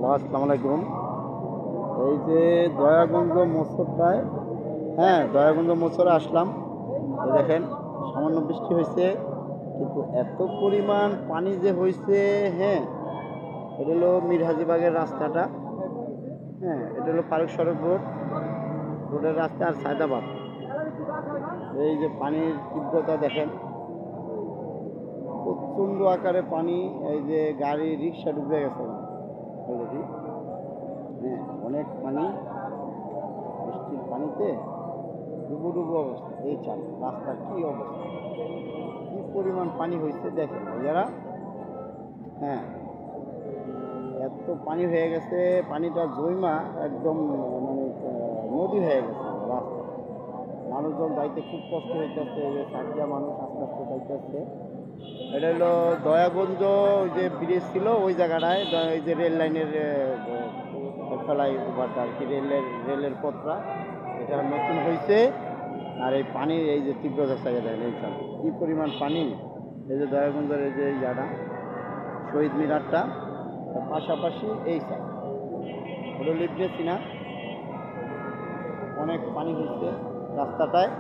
আসসালামু আলাইকুম। এই যে দয়াগঞ্জ মোচরটায়, হ্যাঁ, দয়াগঞ্জ মোচরে আসলাম। এই দেখেন, সামান্য বৃষ্টি হয়েছে, কিন্তু এত পরিমাণ পানি যে হয়েছে, হ্যাঁ। এটা হলো মীর হাজিবাগের রাস্তাটা, হ্যাঁ। এটা হলো ফারুক সড়ক রোড, রোডের রাস্তা আর সায়দাবাদ। এই যে পানির তীব্রতা দেখেন, প্রচণ্ড আকারে পানি। এই যে গাড়ি রিক্সা ডুবে গেছে অলরেডি, হ্যাঁ, অনেক পানি। বৃষ্টির পানিতে ডুবো ডুবো অবস্থা। এই চাল রাস্তার কি অবস্থা, কি পরিমাণ পানি হয়েছে দেখেন যারা, হ্যাঁ। এত পানি হয়ে গেছে, পানিটা জৈমা একদম মানে নদী হয়ে গেছে রাস্তা। মানুষজন যাইতে খুব কষ্ট হইতেছে। এই যে সাকিয়া মানুষ আস্তে আস্তে যাইতেছে। এটা হলো দয়াগঞ্জ, ওই যে ব্রিজ ছিল ওই জায়গাটায়, ওই যে রেল লাইনের ফেলাই ওভারটা আর কি, রেলের পথটা এটা নতুন হয়েছে। আর এই পানির এই যে তীব্রতা থাকে দেখেন, এই চাল কী পরিমাণ পানি। এই যে দয়াগঞ্জের এই যে এই জায়গা শহীদ মিনারটা, তার পাশাপাশি এই সাইড ওটা লিফটে চিনা, অনেক পানি হচ্ছে রাস্তাটায়।